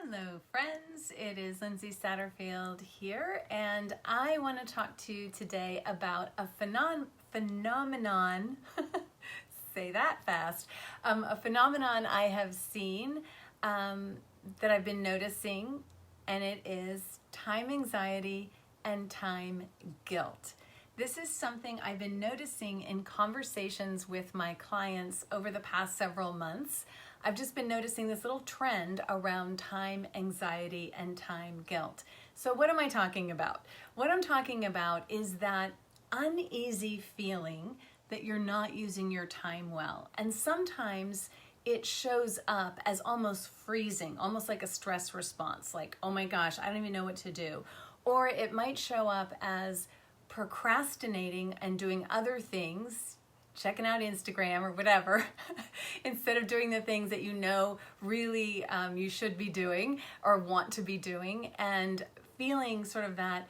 Hello friends, it is Lindsay Satterfield here, and I want to talk to you today about a phenomenon, say that fast, a phenomenon I have seen that I've been noticing, and it is time anxiety and time guilt. This is something I've been noticing in conversations with my clients over the past several months. I've just been noticing this little trend around time anxiety and time guilt. So what am I talking about? What I'm talking about is that uneasy feeling that you're not using your time well. And sometimes it shows up as almost freezing, almost like a stress response, like, oh my gosh, I don't even know what to do. Or it might show up as procrastinating and doing other things, checking out Instagram or whatever, instead of doing the things that you know really you should be doing or want to be doing, and feeling sort of that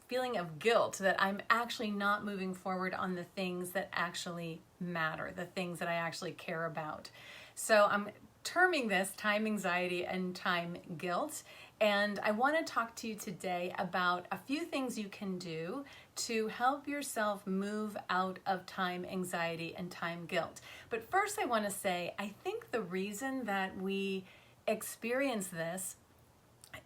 feeling of guilt that I'm actually not moving forward on the things that actually matter, the things that I actually care about. So I'm terming this time anxiety and time guilt. And I want to talk to you today about a few things you can do to help yourself move out of time anxiety and time guilt. But first I want to say, I think the reason that we experience this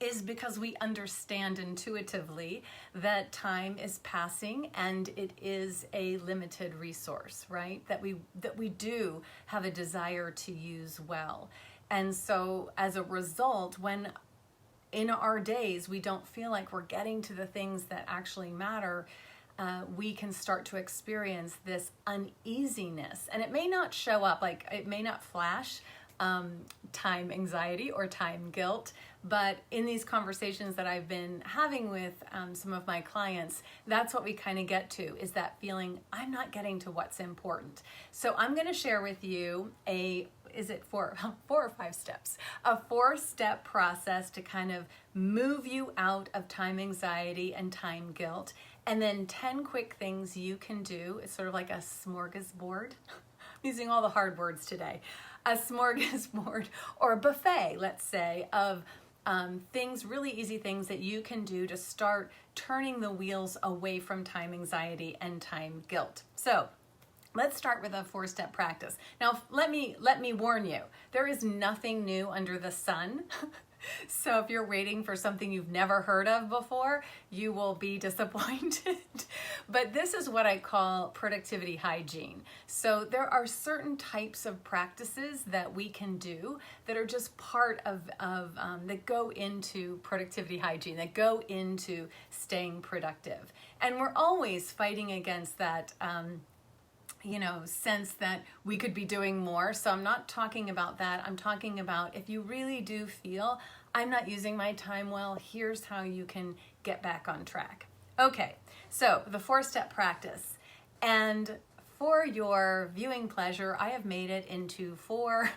is because we understand intuitively that time is passing and it is a limited resource, right? That we do have a desire to use well. And so as a result, when in our days we don't feel like we're getting to the things that actually matter, we can start to experience this uneasiness. And it may not show up, like it may not flash time anxiety or time guilt, but in these conversations that I've been having with some of my clients, that's what we kind of get to, is that feeling I'm not getting to what's important. So I'm going to share with you four or five steps, a 4-step process to kind of move you out of time anxiety and time guilt, and then 10 quick things you can do. It's sort of like a smorgasbord. I'm using all the hard words today. A smorgasbord or a buffet, let's say, of things, really easy things that you can do to start turning the wheels away from time anxiety and time guilt. So let's start with a 4-step practice. Now, let me warn you, there is nothing new under the sun. So if you're waiting for something you've never heard of before, you will be disappointed. But this is what I call productivity hygiene. So there are certain types of practices that we can do that are just part of that go into productivity hygiene, that go into staying productive. And we're always fighting against that sense that we could be doing more. So I'm not talking about that. I'm talking about if you really do feel I'm not using my time well, here's how you can get back on track. Okay, so the 4-step practice. And for your viewing pleasure, I have made it into 4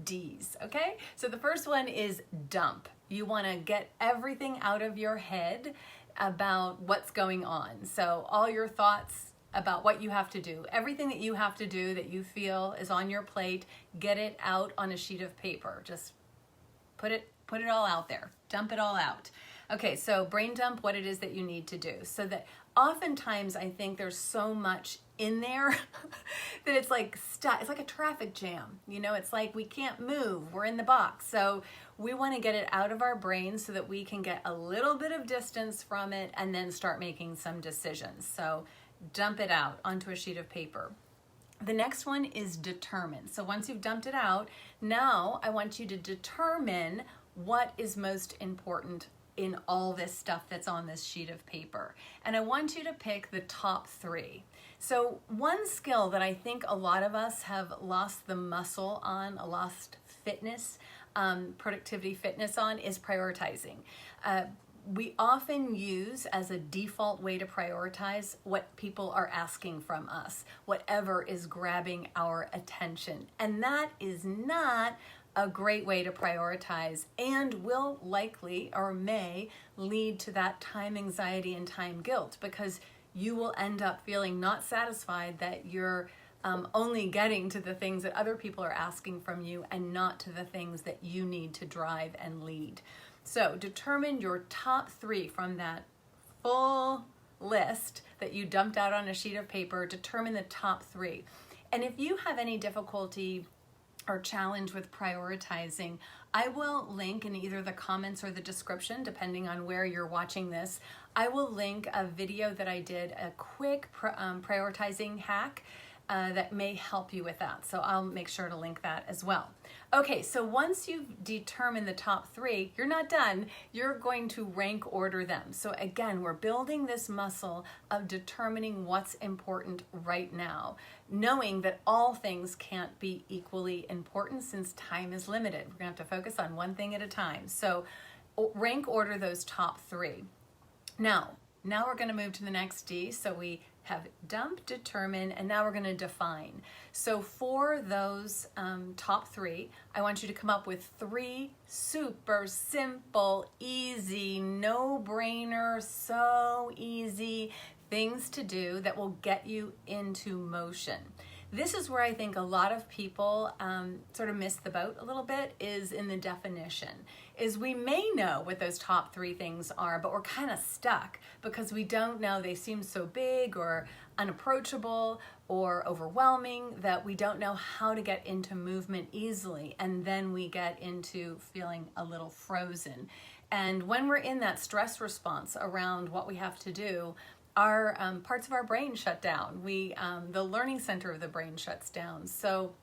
D's, okay? So the first one is dump. You want to get everything out of your head about what's going on. So all your thoughts about what you have to do, everything that you have to do that you feel is on your plate, get it out on a sheet of paper. Just put it all out there, dump it all out. Okay, so brain dump what it is that you need to do. So that oftentimes I think there's so much in there that it's like stuck. It's like a traffic jam. It's like we can't move. We're in the box. So we want to get it out of our brains so that we can get a little bit of distance from it and then start making some decisions. So dump it out onto a sheet of paper. The next one is determine. So once you've dumped it out, now I want you to determine what is most important in all this stuff that's on this sheet of paper. And I want you to pick the top 3. So one skill that I think a lot of us have lost the muscle on, lost fitness, productivity fitness on, is prioritizing. We often use as a default way to prioritize what people are asking from us, whatever is grabbing our attention. And that is not a great way to prioritize, and will likely or may lead to that time anxiety and time guilt, because you will end up feeling not satisfied that you're only getting to the things that other people are asking from you and not to the things that you need to drive and lead. So determine your top 3 from that full list that you dumped out on a sheet of paper. Determine the top 3. And if you have any difficulty or challenge with prioritizing, I will link in either the comments or the description, depending on where you're watching this, I will link a video that I did, a quick prioritizing hack that may help you with that. So I'll make sure to link that as well. Okay, so once you've determined the top 3, you're not done. You're going to rank order them. So again, we're building this muscle of determining what's important right now, knowing that all things can't be equally important since time is limited. We're gonna have to focus on one thing at a time. So rank order those top 3. Now we're going to move to the next D. So we have dump, determine, and now we're going to define. So for those top 3, I want you to come up with 3 super simple, easy, no-brainer, so easy things to do that will get you into motion. This is where I think a lot of people sort of miss the boat a little bit, is in the definition. Is we may know what those top 3 things are, but we're kind of stuck because we don't know, they seem so big or unapproachable or overwhelming that we don't know how to get into movement easily, and then we get into feeling a little frozen. And when we're in that stress response around what we have to do, our parts of our brain shut down. The learning center of the brain shuts down. So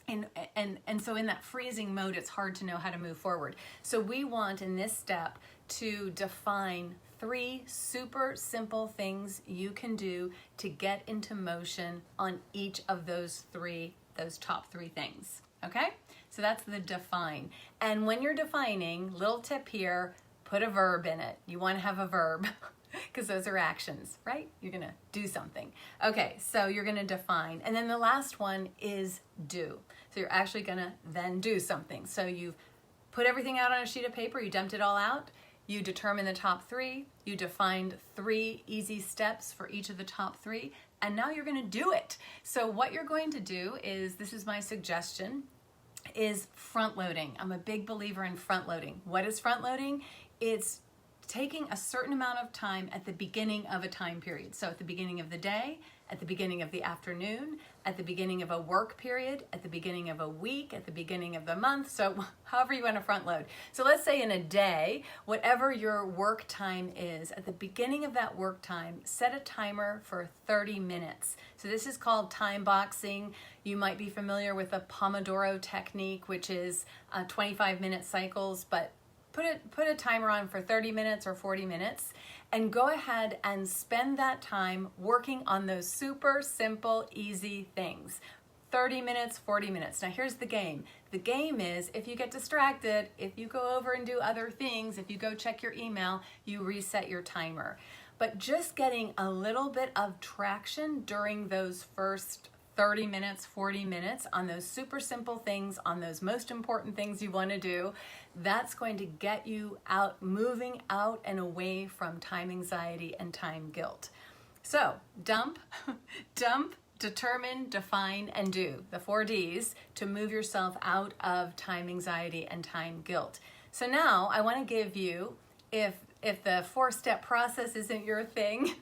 and so in that freezing mode, it's hard to know how to move forward. So we want in this step to define 3 super simple things you can do to get into motion on each of those top 3 things. Okay? So that's the define. And when you're defining, little tip here, put a verb in it. You want to have a verb. Because those are actions, right? You're going to do something. Okay, so you're going to define. And then the last one is do. So you're actually going to then do something. So you've put everything out on a sheet of paper, you dumped it all out, you determine the top 3, you defined 3 easy steps for each of the top 3, and now you're going to do it. So what you're going to do is, this is my suggestion, is front loading. I'm a big believer in front loading. What is front loading? It's taking a certain amount of time at the beginning of a time period. So at the beginning of the day, at the beginning of the afternoon, at the beginning of a work period, at the beginning of a week, at the beginning of the month. So however you want to front load. So let's say in a day, whatever your work time is, at the beginning of that work time, set a timer for 30 minutes. So this is called time boxing. You might be familiar with the Pomodoro technique, which is 25-minute cycles, but put a timer on for 30 minutes or 40 minutes and go ahead and spend that time working on those super simple, easy things. 30 minutes, 40 minutes. Now here's the game. The game is, if you get distracted, if you go over and do other things, if you go check your email, you reset your timer. But just getting a little bit of traction during those first 30 minutes, 40 minutes on those super simple things, on those most important things you want to do, that's going to get you out, moving out and away from time anxiety and time guilt. So dump, determine, define, and do, the 4 Ds to move yourself out of time anxiety and time guilt. So now I want to give you, if the 4-step process isn't your thing,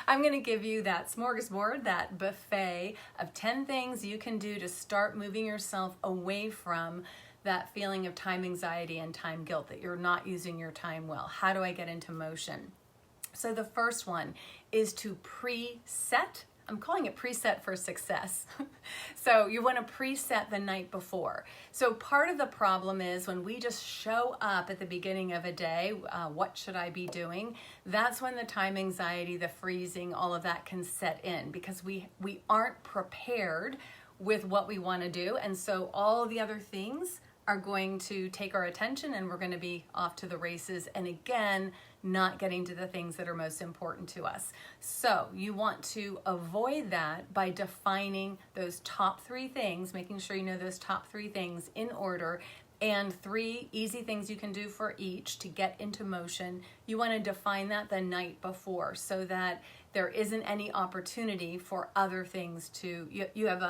I'm going to give you that smorgasbord, that buffet of 10 things you can do to start moving yourself away from that feeling of time anxiety and time guilt, that you're not using your time well. How do I get into motion? So the first one is to preset. I'm calling it preset for success. So you want to preset the night before. So part of the problem is when we just show up at the beginning of a day, what should I be doing? That's when the time anxiety, the freezing, all of that can set in, because we aren't prepared with what we want to do. And so all the other things are going to take our attention and we're going to be off to the races. And again, not getting to the things that are most important to us. So you want to avoid that by defining those top 3 things, making sure you know those top 3 things in order, and 3 easy things you can do for each to get into motion. You want to define that the night before so that there isn't any opportunity for other things to, you have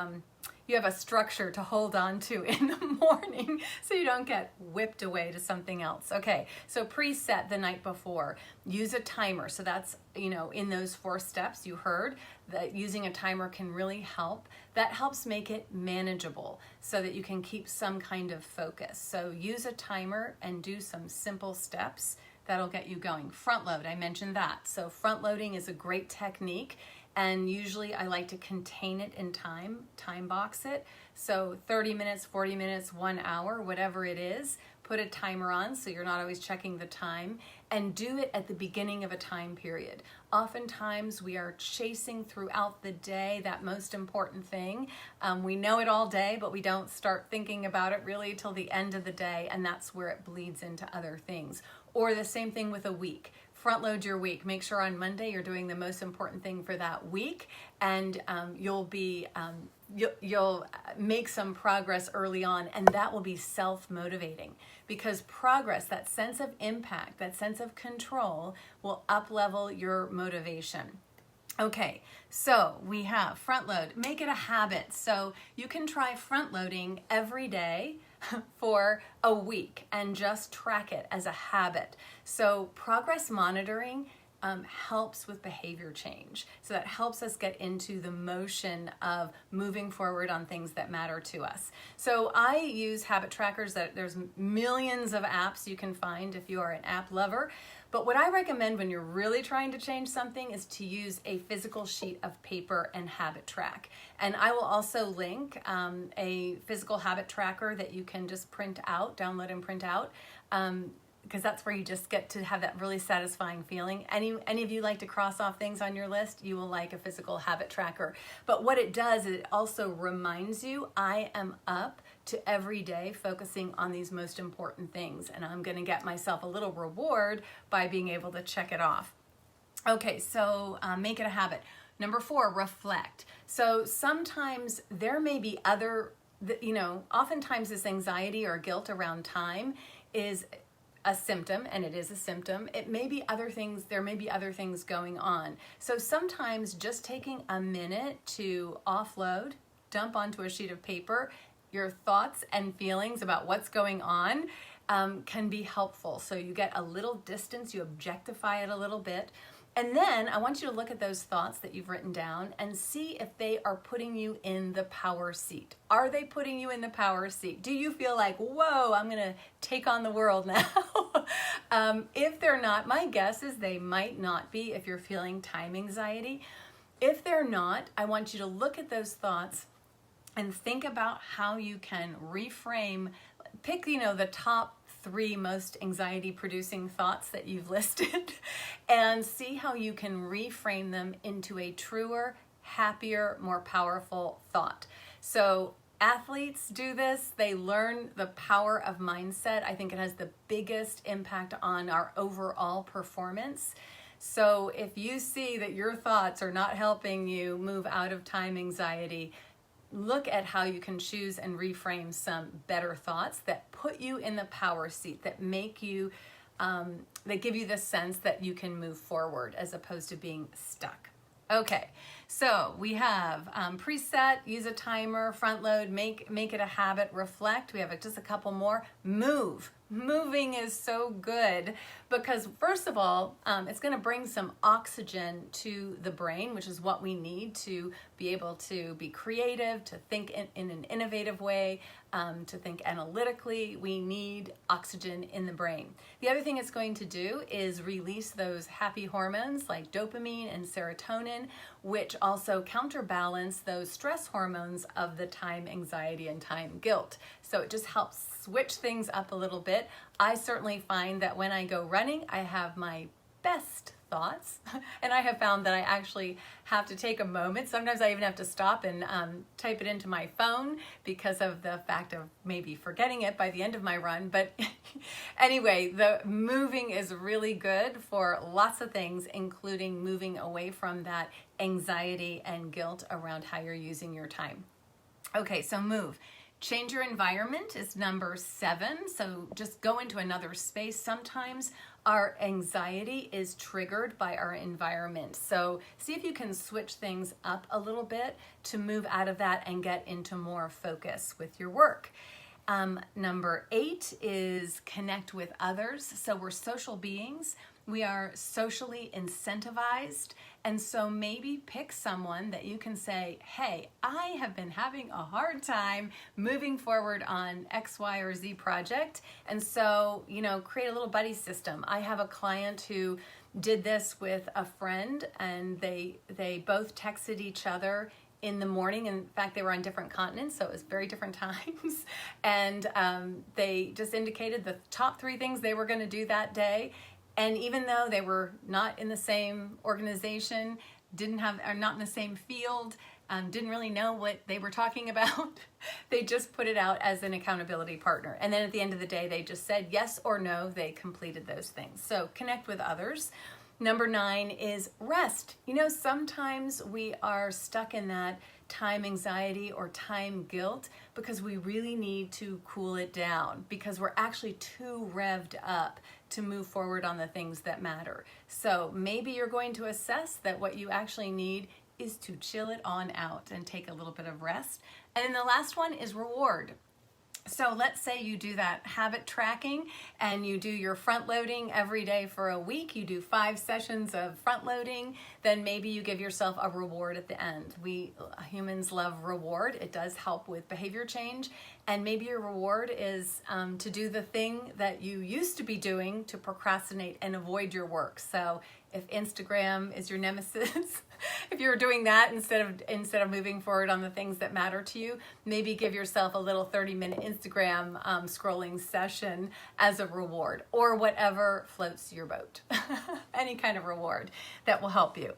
a structure to hold on to in the morning so you don't get whipped away to something else. Okay, so preset the night before. Use a timer. So that's, in those 4 steps you heard that using a timer can really help. That helps make it manageable so that you can keep some kind of focus. So use a timer and do some simple steps. That'll get you going. Front load, I mentioned that. So front loading is a great technique. And usually I like to contain it in time box it. So 30 minutes, 40 minutes, 1 hour, whatever it is, put a timer on so you're not always checking the time, and do it at the beginning of a time period. Oftentimes we are chasing throughout the day that most important thing. We know it all day, but we don't start thinking about it really till the end of the day, and that's where it bleeds into other things. Or the same thing with a week. Front load your week. Make sure on Monday you're doing the most important thing for that week, and you'll make some progress early on, and that will be self-motivating, because progress, that sense of impact, that sense of control, will up-level your motivation. Okay, so we have front load. Make it a habit. So you can try front loading every day for a week and just track it as a habit. So progress monitoring helps with behavior change. So that helps us get into the motion of moving forward on things that matter to us. So I use habit trackers. There's millions of apps you can find if you are an app lover. But what I recommend when you're really trying to change something is to use a physical sheet of paper and habit track. And I will also link a physical habit tracker that you can just print out, download and print out, because that's where you just get to have that really satisfying feeling. Any of you like to cross off things on your list, you will like a physical habit tracker. But what it does is it also reminds you, I am up to every day focusing on these most important things, and I'm going to get myself a little reward by being able to check it off. Okay, so make it a habit. Number 4, reflect. So sometimes there may be oftentimes this anxiety or guilt around time is a symptom, and it is a symptom. It may be other things, there may be other things going on. So sometimes just taking a minute to offload, dump onto a sheet of paper, your thoughts and feelings about what's going on can be helpful. So you get a little distance, you objectify it a little bit. And then I want you to look at those thoughts that you've written down and see if they are putting you in the power seat. Are they putting you in the power seat? Do you feel like, whoa, I'm gonna take on the world now? If they're not, my guess is they might not be if you're feeling time anxiety. If they're not, I want you to look at those thoughts and think about how you can reframe, pick, the top 3 most anxiety producing thoughts that you've listed and see how you can reframe them into a truer, happier, more powerful thought. So athletes do this. They learn the power of mindset. I think it has the biggest impact on our overall performance. So if you see that your thoughts are not helping you move out of time anxiety, look at how you can choose and reframe some better thoughts that put you in the power seat, that make you, that give you the sense that you can move forward as opposed to being stuck. Okay, so we have preset, use a timer, front load, make it a habit, reflect. We have just a couple more. Move. Moving is so good because first of all, it's going to bring some oxygen to the brain, which is what we need to be able to be creative, to think in an innovative way, to think analytically. We need oxygen in the brain. The other thing it's going to do is release those happy hormones like dopamine and serotonin, which also counterbalance those stress hormones of the time anxiety and time guilt. So it just helps switch things up a little bit. I certainly find that when I go running, I have my best thoughts, and I have found that I actually have to take a moment. Sometimes I even have to stop and type it into my phone because of the fact of maybe forgetting it by the end of my run. But anyway, the moving is really good for lots of things, including moving away from that anxiety and guilt around how you're using your time. Okay, so move. Change your environment is number 7. So just go into another space. Sometimes our anxiety is triggered by our environment. So see if you can switch things up a little bit to move out of that and get into more focus with your work. Number 8 is connect with others. So we're social beings. We are socially incentivized. And so maybe pick someone that you can say, hey, I have been having a hard time moving forward on X, Y, or Z project. And so, create a little buddy system. I have a client who did this with a friend, and they both texted each other in the morning. In fact, they were on different continents, so it was very different times. And they just indicated the top 3 things they were going to do that day. And even though they were not in the same organization, are not in the same field, didn't really know what they were talking about, they just put it out as an accountability partner. And then at the end of the day, they just said yes or no, they completed those things. So connect with others. Number 9 is rest. Sometimes we are stuck in that time anxiety or time guilt because we really need to cool it down because we're actually too revved up to move forward on the things that matter. So maybe you're going to assess that what you actually need is to chill it on out and take a little bit of rest. And then the last one is reward. So let's say you do that habit tracking and you do your front loading every day for a week. You do 5 sessions of front loading. Then maybe you give yourself a reward at the end. We humans love reward. It does help with behavior change. And maybe your reward is to do the thing that you used to be doing to procrastinate and avoid your work. So if Instagram is your nemesis, if you're doing that instead of moving forward on the things that matter to you, maybe give yourself a little 30-minute Instagram scrolling session as a reward, or whatever floats your boat. Any kind of reward that will help you.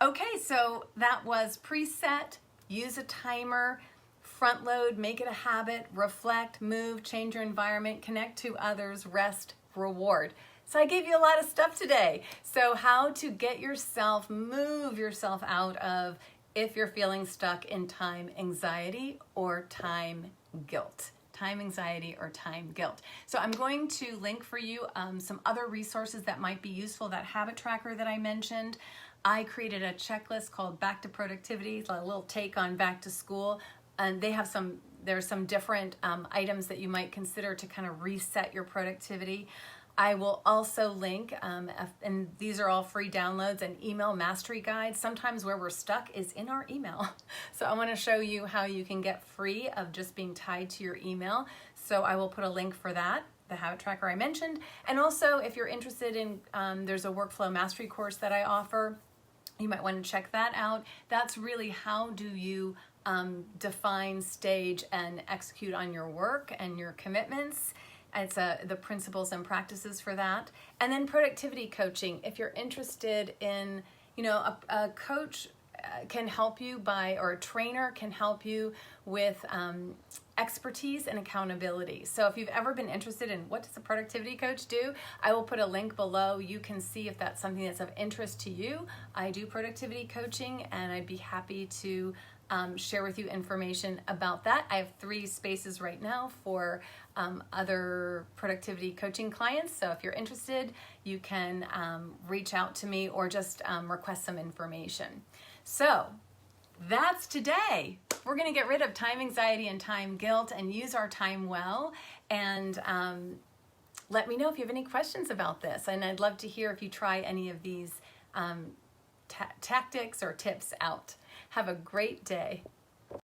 Okay, so that was preset, use a timer, front load, make it a habit, reflect, move, change your environment, connect to others, rest, reward. So I gave you a lot of stuff today. So how to move yourself out of if you're feeling stuck in time anxiety or time guilt. Time anxiety or time guilt. So I'm going to link for you some other resources that might be useful. That habit tracker that I mentioned. I created a checklist called Back to Productivity, a little take on back to school. And there's some different items that you might consider to kind of reset your productivity. I will also link, and these are all free downloads, an email mastery guide. Sometimes where we're stuck is in our email. So I want to show you how you can get free of just being tied to your email. So I will put a link for that, the habit tracker I mentioned. And also if you're interested in, there's a workflow mastery course that I offer. You might want to check that out. That's really how do you define, stage, and execute on your work and your commitments. It's the principles and practices for that. And then productivity coaching. If you're interested in, a coach can help you or a trainer can help you with expertise and accountability. So if you've ever been interested in what does a productivity coach do, I will put a link below. You can see if that's something that's of interest to you. I do productivity coaching, and I'd be happy to share with you information about that. I have 3 spaces right now for other productivity coaching clients. So if you're interested, you can reach out to me or just request some information. So that's today. We're going to get rid of time anxiety and time guilt and use our time well. And let me know if you have any questions about this. And I'd love to hear if you try any of these tactics or tips out. Have a great day.